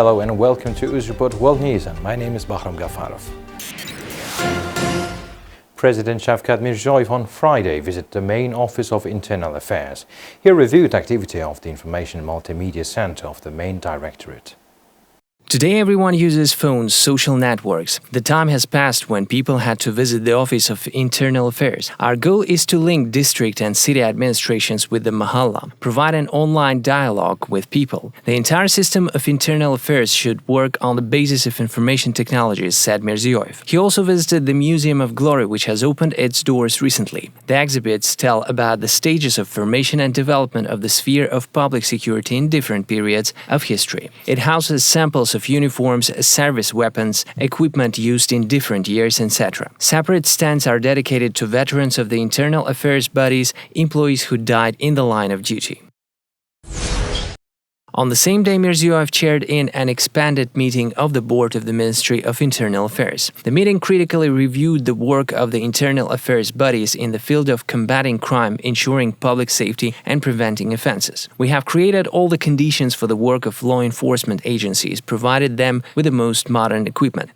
Hello and welcome to Uzreport World News, and my name is Bahram Gafarov. President Shavkat Mirziyoyev on Friday visited the main office of Internal Affairs. He reviewed activity of the Information Multimedia Center of the main directorate. Today everyone uses phones, social networks. The time has passed when people had to visit the Office of Internal Affairs. Our goal is to link district and city administrations with the Mahalla, provide an online dialogue with people. The entire system of internal affairs should work on the basis of information technologies, said Mirziyoyev. He also visited the Museum of Glory, which has opened its doors recently. The exhibits tell about the stages of formation and development of the sphere of public security in different periods of history. It houses samples of uniforms, service weapons, equipment used in different years, etc. Separate stands are dedicated to veterans of the internal affairs bodies, employees who died in the line of duty. On the same day, Mirziyoyev chaired in an expanded meeting of the board of the Ministry of Internal Affairs. The meeting critically reviewed the work of the internal affairs bodies in the field of combating crime, ensuring public safety, and preventing offenses. We have created all the conditions for the work of law enforcement agencies, provided them with the most modern equipment.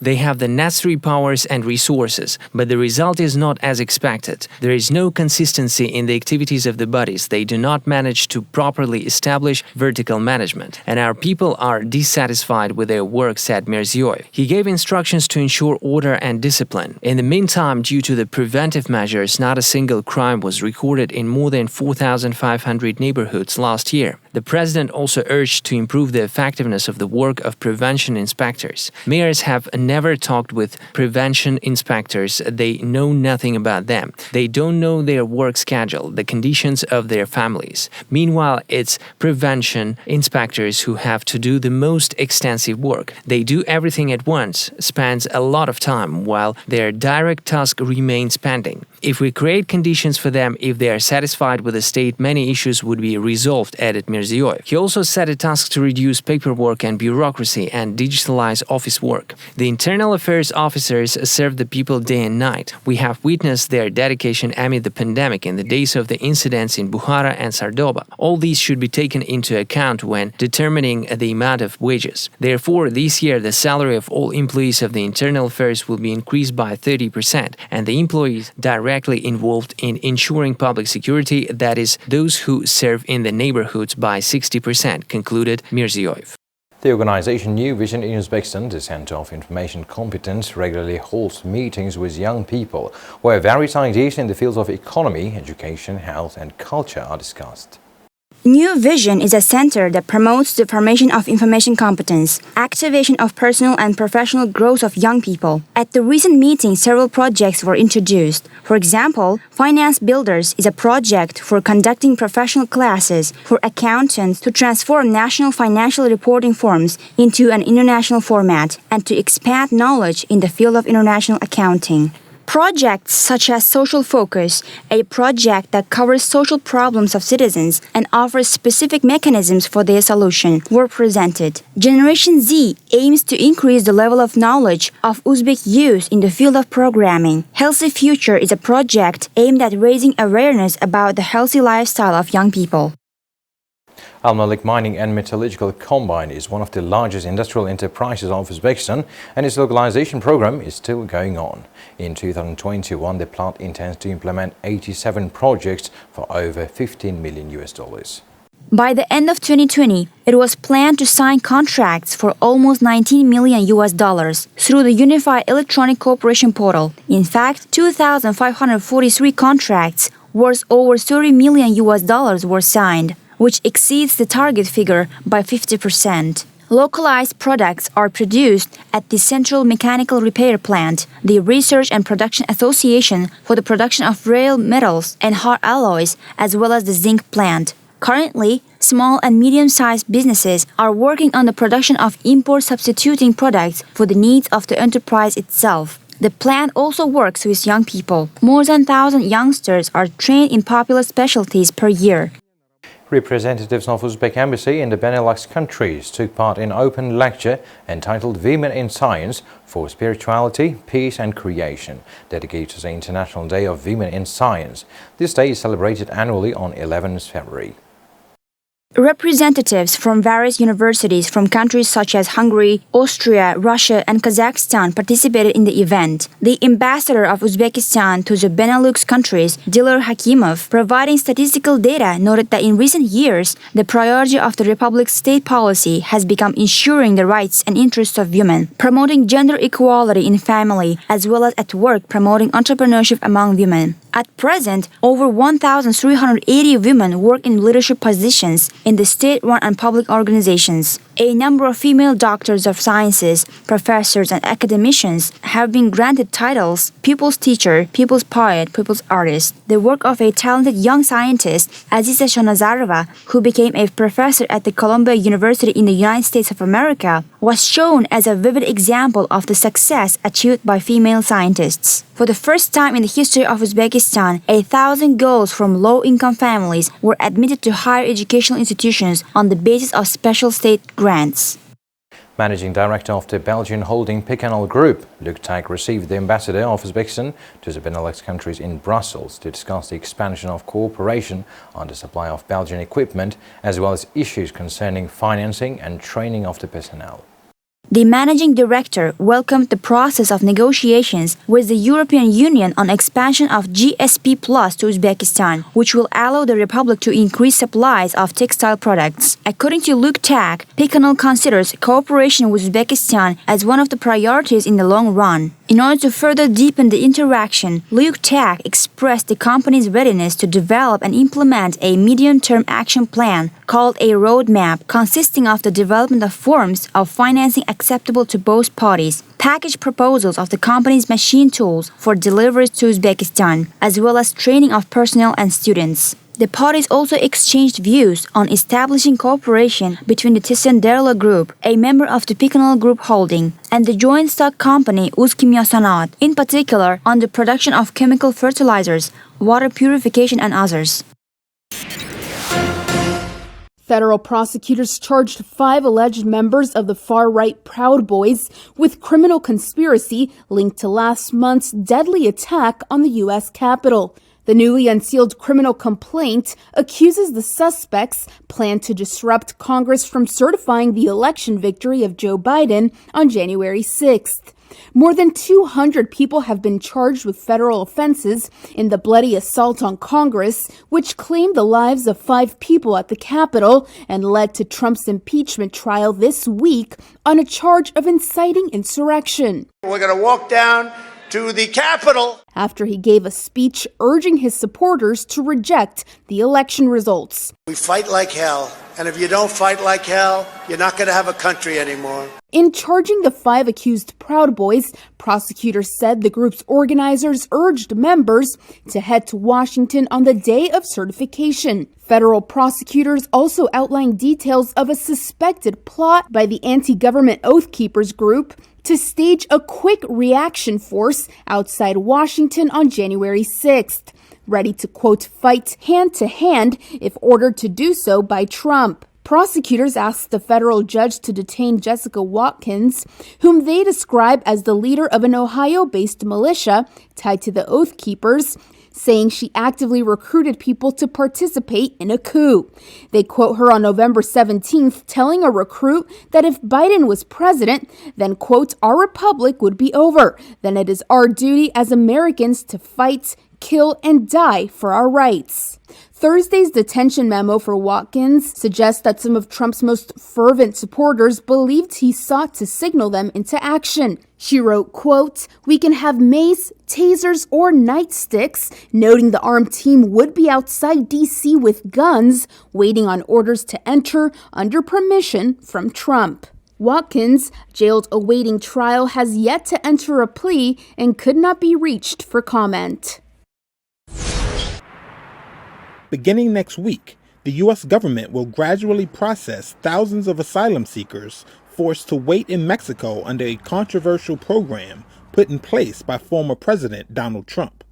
They have the necessary powers and resources, but the result is not as expected. There is no consistency in the activities of the bodies. They do not manage to properly establish vertical management, and our people are dissatisfied with their work, said Mirziyoyev. He gave instructions to ensure order and discipline. In the meantime, due to the preventive measures, not a single crime was recorded in more than 4,500 neighborhoods last year. The president also urged to improve the effectiveness of the work of prevention inspectors. Mayors have never talked with prevention inspectors. They know nothing about them. They don't know their work schedule, the conditions of their families. Meanwhile, it's prevention inspectors who have to do the most extensive work. They do everything at once, spends a lot of time, while their direct task remains pending. If we create conditions for them, if they are satisfied with the state, many issues would be resolved, added Mirziyoyev. He also set a task to reduce paperwork and bureaucracy and digitalize office work. The internal affairs officers serve the people day and night. We have witnessed their dedication amid the pandemic in the days of the incidents in Bukhara and Sardoba. All these should be taken into account when determining the amount of wages. Therefore, this year the salary of all employees of the internal affairs will be increased by 30%, and the employees directly involved in ensuring public security, that is, those who serve in the neighborhoods, by 60%, concluded Mirziyoyev. The organization New Vision in Uzbekistan, the Center of Information Competence, regularly holds meetings with young people where various ideas in the fields of economy, education, health and culture are discussed. New Vision is a center that promotes the formation of information competence, activation of personal and professional growth of young people. At the recent meeting, several projects were introduced. For example, Finance Builders is a project for conducting professional classes for accountants to transform national financial reporting forms into an international format and to expand knowledge in the field of international accounting. Projects such as Social Focus, a project that covers social problems of citizens and offers specific mechanisms for their solution, were presented. Generation Z aims to increase the level of knowledge of Uzbek youth in the field of programming. Healthy Future is a project aimed at raising awareness about the healthy lifestyle of young people. Al-Malik Mining and Metallurgical Combine is one of the largest industrial enterprises of Uzbekistan, and its localization program is still going on. In 2021, the plant intends to implement 87 projects for over $15 million. By the end of 2020, it was planned to sign contracts for almost $19 million through the Unified Electronic Cooperation Portal. In fact, 2,543 contracts worth over $30 million were signed, which exceeds the target figure by 50%. Localized products are produced at the Central Mechanical Repair Plant, the Research and Production Association for the production of rare metals and hard alloys, as well as the zinc plant. Currently, small and medium-sized businesses are working on the production of import substituting products for the needs of the enterprise itself. The plant also works with young people. More than 1,000 youngsters are trained in popular specialties per year. Representatives of Uzbek Embassy in the Benelux countries took part in an open lecture entitled Women in Science for Spirituality, Peace and Creation, dedicated to the International Day of Women in Science. This day is celebrated annually on 11th February. Representatives from various universities from countries such as Hungary, Austria, Russia, and Kazakhstan participated in the event. The ambassador of Uzbekistan to the Benelux countries, Dilar Hakimov, providing statistical data, noted that in recent years, the priority of the Republic's state policy has become ensuring the rights and interests of women, promoting gender equality in family, as well as at work promoting entrepreneurship among women. At present, over 1,380 women work in leadership positions in the state-run and public organizations. A number of female doctors of sciences, professors, and academicians have been granted titles People's Teacher, People's Poet, People's Artist. The work of a talented young scientist, Aziza Shonazarova, who became a professor at the Columbia University in the United States of America, was shown as a vivid example of the success achieved by female scientists. For the first time in the history of Uzbekistan, 1,000 girls from low-income families were admitted to higher educational institutions on the basis of special state grants. Managing Director of the Belgian holding Picanol Group, Luc Tack, received the ambassador of Uzbekistan to the Benelux countries in Brussels to discuss the expansion of cooperation on the supply of Belgian equipment, as well as issues concerning financing and training of the personnel. The managing director welcomed the process of negotiations with the European Union on expansion of GSP Plus to Uzbekistan, which will allow the republic to increase supplies of textile products. According to Luc Tack, Picanol considers cooperation with Uzbekistan as one of the priorities in the long run. In order to further deepen the interaction, Luc Tack expressed the company's readiness to develop and implement a medium-term action plan called a roadmap, consisting of the development of forms of financing acceptable to both parties, package proposals of the company's machine tools for deliveries to Uzbekistan, as well as training of personnel and students. The parties also exchanged views on establishing cooperation between the Tissenderlo Group, a member of the Picanol Group holding, and the joint stock company Uzkimyasanat, in particular on the production of chemical fertilizers, water purification, and others. Federal prosecutors charged 5 alleged members of the far-right Proud Boys with criminal conspiracy linked to last month's deadly attack on the U.S. Capitol. The newly unsealed criminal complaint accuses the suspects planned to disrupt Congress from certifying the election victory of Joe Biden on January 6th. More than 200 people have been charged with federal offenses in the bloody assault on Congress, which claimed the lives of 5 people at the Capitol and led to Trump's impeachment trial this week on a charge of inciting insurrection. We're going to walk down to the Capitol after he gave a speech urging his supporters to reject the election results. We fight like hell, and if you don't fight like hell, you're not going to have a country anymore. In charging the 5 accused Proud Boys, prosecutors said the group's organizers urged members to head to Washington on the day of certification. Federal prosecutors also outlined details of a suspected plot by the anti-government Oath Keepers group to stage a quick reaction force outside Washington on January 6th, ready to, quote, fight hand-to-hand if ordered to do so by Trump. Prosecutors asked the federal judge to detain Jessica Watkins, whom they describe as the leader of an Ohio-based militia tied to the Oath Keepers, saying she actively recruited people to participate in a coup. They quote her on November 17th, telling a recruit that if Biden was president, then, quote, our republic would be over. Then it is our duty as Americans to fight, kill, and die for our rights. Thursday's detention memo for Watkins suggests that some of Trump's most fervent supporters believed he sought to signal them into action. She wrote, quote, we can have mace, tasers, or nightsticks, noting the armed team would be outside D.C. with guns, waiting on orders to enter under permission from Trump. Watkins, jailed awaiting trial, has yet to enter a plea and could not be reached for comment. Beginning next week, the U.S. government will gradually process thousands of asylum seekers forced to wait in Mexico under a controversial program put in place by former President Donald Trump.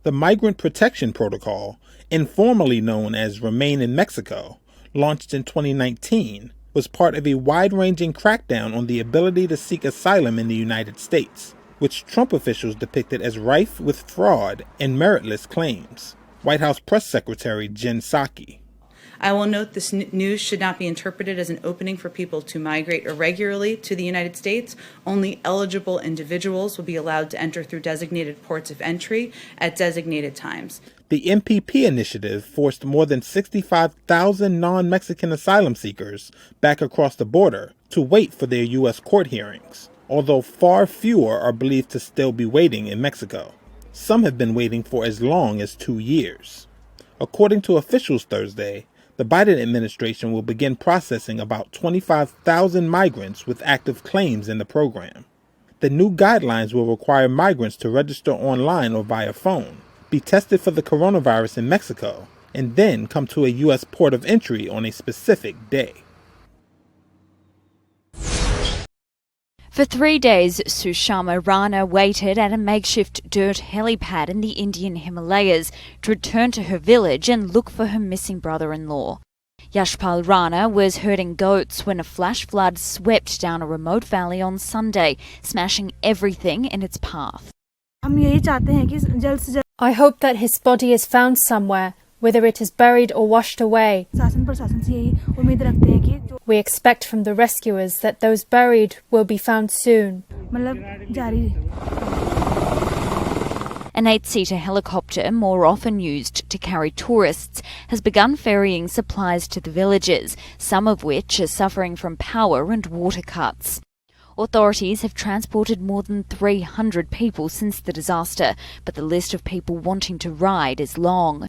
The Migrant Protection Protocol, informally known as Remain in Mexico, launched in 2019, was part of a wide-ranging crackdown on the ability to seek asylum in the United States, which Trump officials depicted as rife with fraud and meritless claims. White House Press Secretary Jen Psaki. I will note this news should not be interpreted as an opening for people to migrate irregularly to the United States. Only eligible individuals will be allowed to enter through designated ports of entry at designated times. The MPP initiative forced more than 65,000 non-Mexican asylum seekers back across the border to wait for their U.S. court hearings, although far fewer are believed to still be waiting in Mexico. Some have been waiting for as long as 2 years. According to officials Thursday, the Biden administration will begin processing about 25,000 migrants with active claims in the program. The new guidelines will require migrants to register online or via phone, be tested for the coronavirus in Mexico, and then come to a U.S. port of entry on a specific day. For 3 days, Sushama Rana waited at a makeshift dirt helipad in the Indian Himalayas to return to her village and look for her missing brother-in-law. Yashpal Rana was herding goats when a flash flood swept down a remote valley on Sunday, smashing everything in its path. I hope that his body is found somewhere, whether it is buried or washed away. We expect from the rescuers that those buried will be found soon. An 8-seater helicopter, more often used to carry tourists, has begun ferrying supplies to the villages, some of which are suffering from power and water cuts. Authorities have transported more than 300 people since the disaster, but the list of people wanting to ride is long.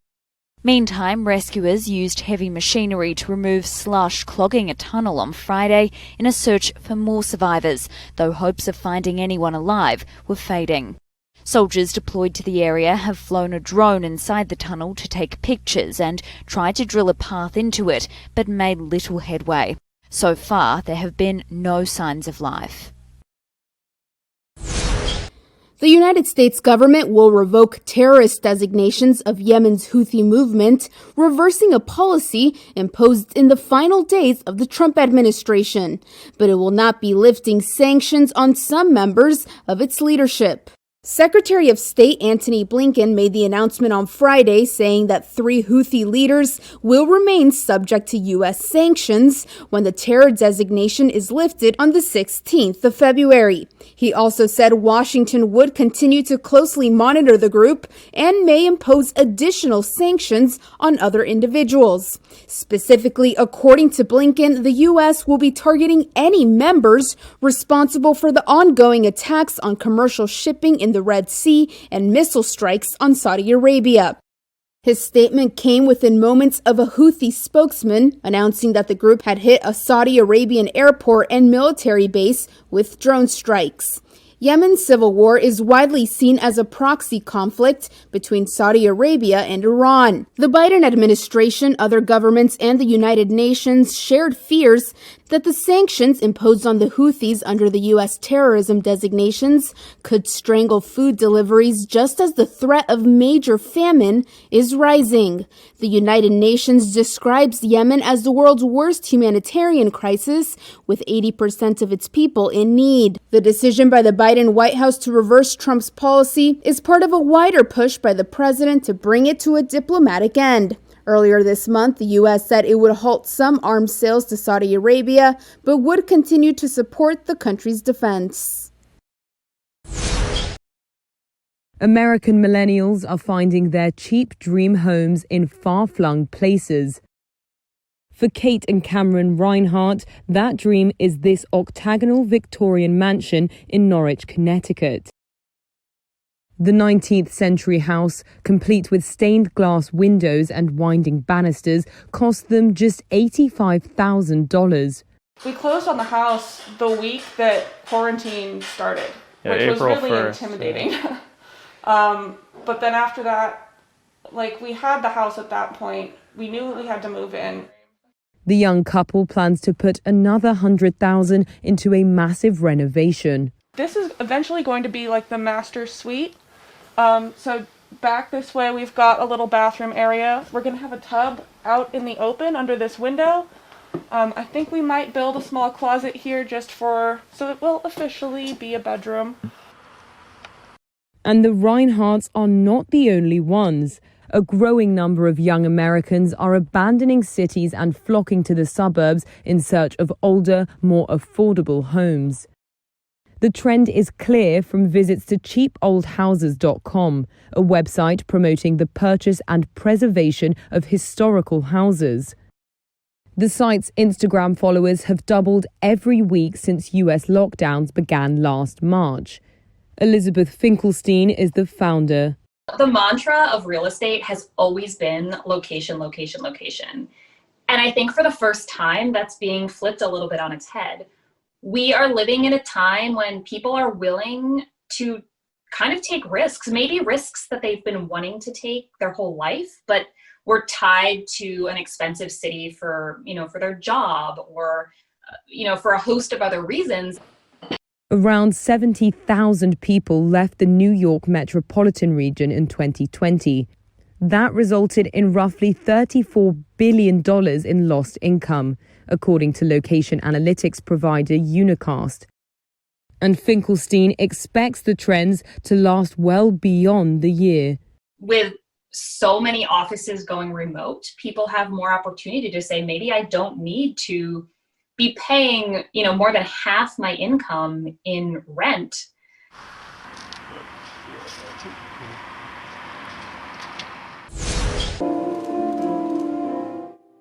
Meantime, rescuers used heavy machinery to remove slush clogging a tunnel on Friday in a search for more survivors, though hopes of finding anyone alive were fading. Soldiers deployed to the area have flown a drone inside the tunnel to take pictures and tried to drill a path into it, but made little headway. So far, there have been no signs of life. The United States government will revoke terrorist designations of Yemen's Houthi movement, reversing a policy imposed in the final days of the Trump administration. But it will not be lifting sanctions on some members of its leadership. Secretary of State Antony Blinken made the announcement on Friday, saying that 3 Houthi leaders will remain subject to U.S. sanctions when the terror designation is lifted on the 16th of February. He also said Washington would continue to closely monitor the group and may impose additional sanctions on other individuals. Specifically, according to Blinken, the U.S. will be targeting any members responsible for the ongoing attacks on commercial shipping in the Red Sea and missile strikes on Saudi Arabia. His statement came within moments of a Houthi spokesman announcing that the group had hit a Saudi Arabian airport and military base with drone strikes. Yemen's civil war is widely seen as a proxy conflict between Saudi Arabia and Iran. The Biden administration, other governments, and the United Nations shared fears that the sanctions imposed on the Houthis under the U.S. terrorism designations could strangle food deliveries just as the threat of major famine is rising. The United Nations describes Yemen as the world's worst humanitarian crisis, with 80% of its people in need. The decision by the Biden White House to reverse Trump's policy is part of a wider push by the president to bring it to a diplomatic end. Earlier this month, the U.S. said it would halt some arms sales to Saudi Arabia, but would continue to support the country's defense. American millennials are finding their cheap dream homes in far-flung places. For Kate and Cameron Reinhardt, that dream is this octagonal Victorian mansion in Norwich, Connecticut. The 19th century house, complete with stained glass windows and winding banisters, cost them just $85,000. We closed on the house the week that quarantine started, which was really 1st, intimidating. Yeah. But then after that, we had the house at that point. We knew we had to move in. The young couple plans to put another $100,000 into a massive renovation. This is eventually going to be like the master suite. So back this way, we've got a little bathroom area. We're going to have a tub out in the open under this window. I think we might build a small closet here so it will officially be a bedroom. And the Reinhardts are not the only ones. a growing number of young Americans are abandoning cities and flocking to the suburbs in search of older, more affordable homes. The trend is clear from visits to cheapoldhouses.com, a website promoting the purchase and preservation of historical houses. The site's Instagram followers have doubled every week since US lockdowns began last March. Elizabeth Finkelstein is the founder. The mantra of real estate has always been location, location, location. And I think for the first time, that's being flipped a little bit on its head. We are living in a time when people are willing to kind of take risks, maybe risks that they've been wanting to take their whole life, but were tied to an expensive city for their job or, for a host of other reasons. Around 70,000 people left the New York metropolitan region in 2020. That resulted in roughly $34 billion in lost income, according to location analytics provider Unicast. And Finkelstein expects the trends to last well beyond the year. With so many offices going remote, people have more opportunity to say, maybe I don't need to be paying, more than half my income in rent.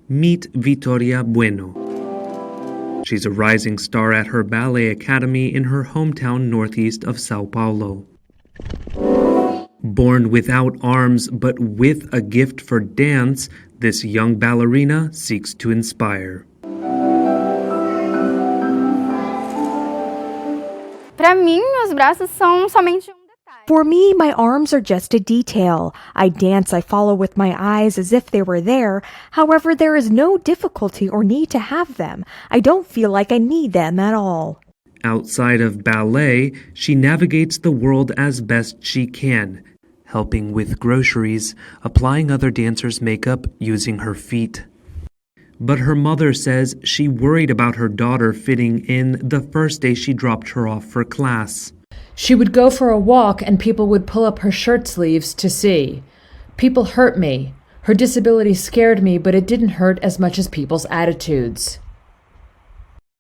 Meet Victoria Bueno. She's a rising star at her ballet academy in her hometown northeast of Sao Paulo. Born without arms but with a gift for dance, this young ballerina seeks to inspire. For me, my arms are just a detail. I dance, I follow with my eyes as if they were there. However, there is no difficulty or need to have them. I don't feel like I need them at all. Outside of ballet, she navigates the world as best she can, helping with groceries, applying other dancers' makeup using her feet. But her mother says she worried about her daughter fitting in the first day she dropped her off for class. She would go for a walk and people would pull up her shirt sleeves to see. People hurt me. Her disability scared me, but it didn't hurt as much as people's attitudes.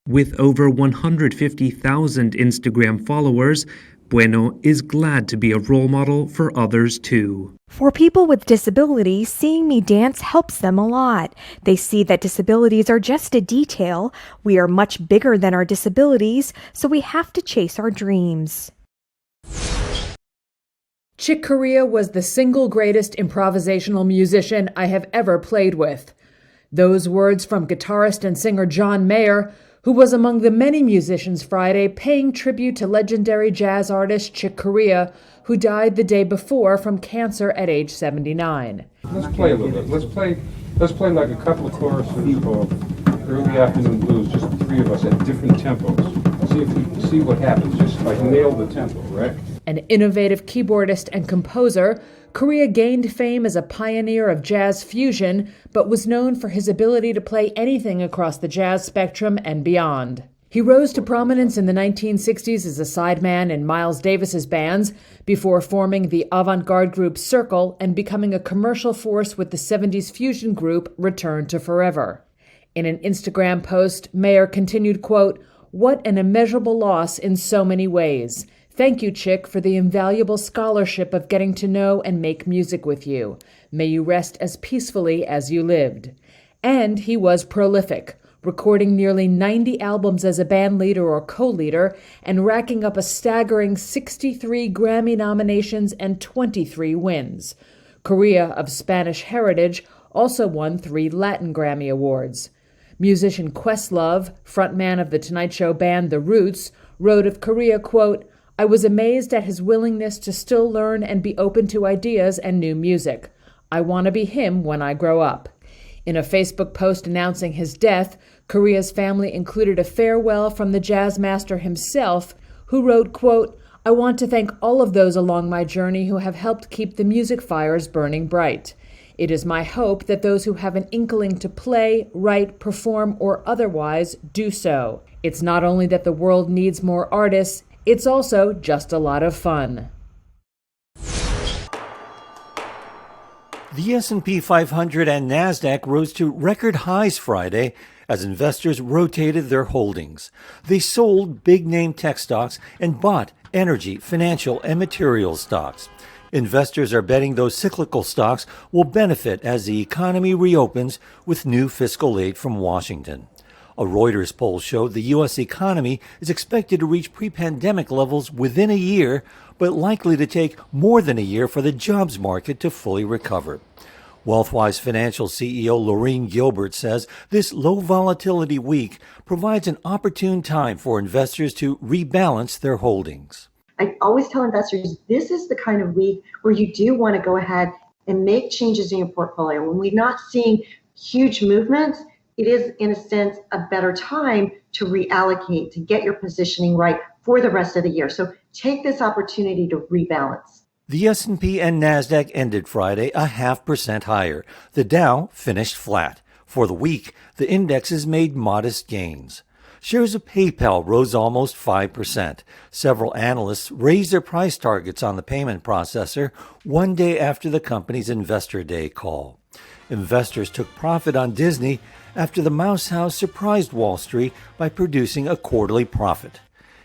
With over 150,000 Instagram followers, Bueno is glad to be a role model for others too. For people with disabilities, seeing me dance helps them a lot. They see that disabilities are just a detail. We are much bigger than our disabilities, so we have to chase our dreams. Chick Corea was the single greatest improvisational musician I have ever played with. Those words from guitarist and singer John Mayer, who was among the many musicians Friday paying tribute to legendary jazz artist Chick Corea, who died the day before from cancer at age 79. Let's play a little bit. Let's play like a couple of choruses of Early Afternoon Blues, just the three of us at different tempos. See what happens. Just like nail the tempo, right? An innovative keyboardist and composer, Corea gained fame as a pioneer of jazz fusion, but was known for his ability to play anything across the jazz spectrum and beyond. He rose to prominence in the 1960s as a sideman in Miles Davis's bands, before forming the avant-garde group Circle and becoming a commercial force with the 70s fusion group Return to Forever. In an Instagram post, Mayer continued, quote, "What an immeasurable loss in so many ways. Thank you, Chick, for the invaluable scholarship of getting to know and make music with you. May you rest as peacefully as you lived." And he was prolific, recording nearly 90 albums as a band leader or co-leader and racking up a staggering 63 Grammy nominations and 23 wins. Corea, of Spanish heritage, also won 3 Latin Grammy Awards. Musician Questlove, frontman of the Tonight Show band The Roots, wrote of Corea, quote, "I was amazed at his willingness to still learn and be open to ideas and new music. I want to be him when I grow up." In a Facebook post announcing his death, Corea's family included a farewell from the jazz master himself, who wrote, quote, "I want to thank all of those along my journey who have helped keep the music fires burning bright. It is my hope that those who have an inkling to play, write, perform, or otherwise do so. It's not only that the world needs more artists, it's also just a lot of fun." The S&P 500 and Nasdaq rose to record highs Friday as investors rotated their holdings. They sold big-name tech stocks and bought energy, financial, and materials stocks. Investors are betting those cyclical stocks will benefit as the economy reopens with new fiscal aid from Washington. A Reuters poll showed the U.S. economy is expected to reach pre-pandemic levels within a year, but likely to take more than a year for the jobs market to fully recover. Wealthwise Financial CEO Lorene Gilbert says this low volatility week provides an opportune time for investors to rebalance their holdings. I always tell investors this is the kind of week where you do want to go ahead and make changes in your portfolio. When we're not seeing huge movements, it is, in a sense, a better time to reallocate, to get your positioning right for the rest of the year. So take this opportunity to rebalance. The S&P and Nasdaq ended Friday 0.5% higher. The Dow finished flat. For the week, the indexes made modest gains. Shares of PayPal rose almost 5%. Several analysts raised their price targets on the payment processor one day after the company's Investor Day call. Investors took profit on Disney after the Mouse House surprised Wall Street by producing a quarterly profit.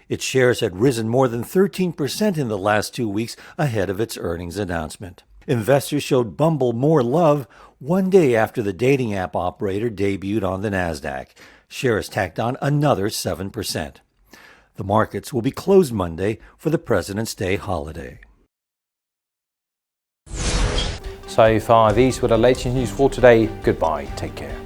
Its shares had risen more than 13% in the last 2 weeks ahead of its earnings announcement. Investors showed Bumble more love one day after the dating app operator debuted on the Nasdaq. Shares tacked on another 7%. The markets will be closed Monday for the President's Day holiday. So far, these were the latest news for today. Goodbye. Take care.